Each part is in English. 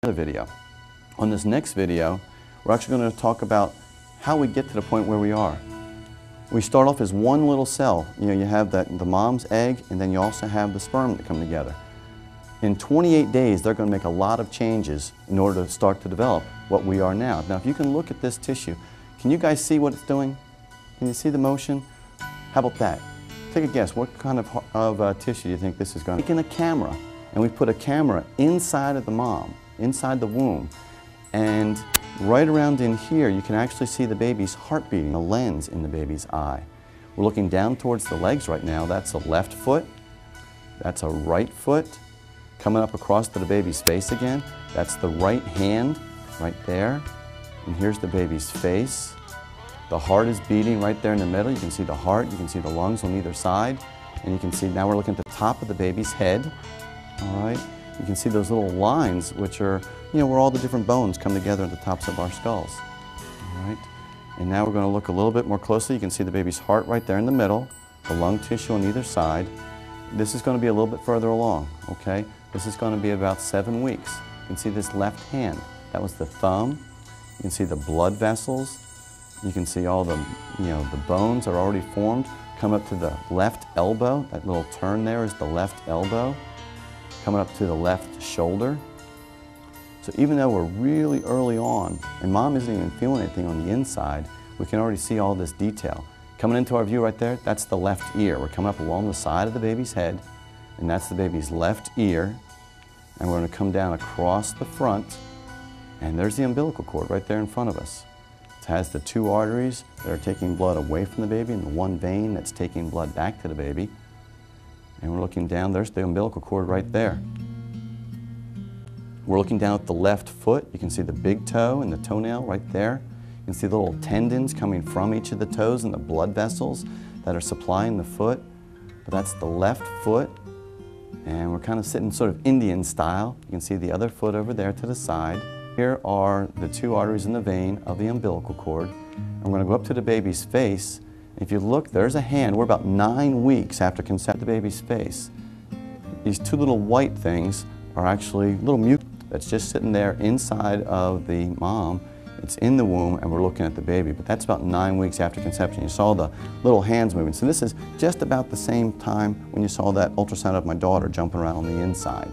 another video. On this next video, we're actually going to talk about how we get to the point where we are. We start off as one little cell. You have the mom's egg, and then you also have the sperm that come together. In 28 days, they're going to make a lot of changes in order to start to develop what we are now. Now, if you can look at this tissue, can you guys see what it's doing? Can you see the motion? How about that? Take a guess. What kind of tissue do you think this is going to be? Taking a camera, and we put a camera inside of the mom, inside the womb, and right around in here, you can actually see the baby's heart beating, a lens in the baby's eye. We're looking down towards the legs right now. That's a left foot. That's a right foot. Coming up across to the baby's face again. That's the right hand right there. And here's the baby's face. The heart is beating right there in the middle. You can see the heart, you can see the lungs on either side. And you can see now we're looking at the top of the baby's head. All right. You can see those little lines, which are, where all the different bones come together at the tops of our skulls. All right. And now we're going to look a little bit more closely. You can see the baby's heart right there in the middle, the lung tissue on either side. This is going to be a little bit further along, okay? This is going to be about 7 weeks. You can see this left hand. That was the thumb. You can see the blood vessels. You can see all the, the bones are already formed. Come up to the left elbow. That little turn there is the left elbow. Coming up to the left shoulder. So even though we're really early on, and mom isn't even feeling anything on the inside, we can already see all this detail. Coming into our view right there, that's the left ear. We're coming up along the side of the baby's head, and that's the baby's left ear. And we're going to come down across the front, and there's the umbilical cord right there in front of us. It has the 2 arteries that are taking blood away from the baby, and the 1 vein that's taking blood back to the baby. And we're looking down, there's the umbilical cord right there. We're looking down at the left foot. You can see the big toe and the toenail right there. You can see the little tendons coming from each of the toes and the blood vessels that are supplying the foot. But that's the left foot. And we're kind of sitting sort of Indian style. You can see the other foot over there to the side. Here are the 2 arteries in the vein of the umbilical cord. And we're going to go up to the baby's face. If you look, there's a hand. We're about 9 weeks after conception of the baby's face. These 2 little white things are actually little mucus that's just sitting there inside of the mom. It's in the womb, and we're looking at the baby. But that's about 9 weeks after conception. You saw the little hands moving. So this is just about the same time when you saw that ultrasound of my daughter jumping around on the inside.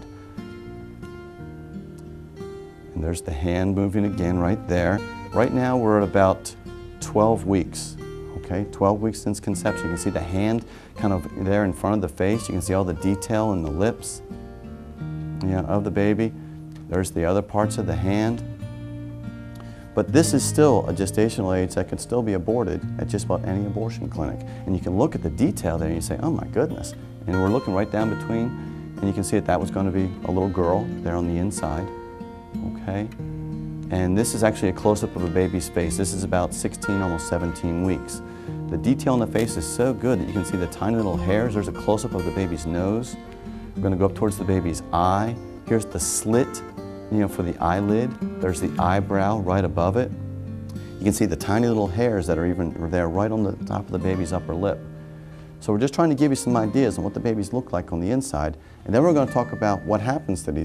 And there's the hand moving again right there. Right now we're at about 12 weeks. Okay, 12 weeks since conception. You can see the hand kind of there in front of the face. You can see all the detail in the lips of the baby. There's the other parts of the hand. But this is still a gestational age that could still be aborted at just about any abortion clinic. And you can look at the detail there and you say, oh my goodness. And we're looking right down between, and you can see that was going to be a little girl there on the inside. Okay. And this is actually a close-up of a baby's face. This is about 16, almost 17 weeks. The detail in the face is so good that you can see the tiny little hairs. There's a close-up of the baby's nose. We're going to go up towards the baby's eye. Here's the slit, for the eyelid. There's the eyebrow right above it. You can see the tiny little hairs that are even there right on the top of the baby's upper lip. So we're just trying to give you some ideas on what the babies look like on the inside. And then we're going to talk about what happens to these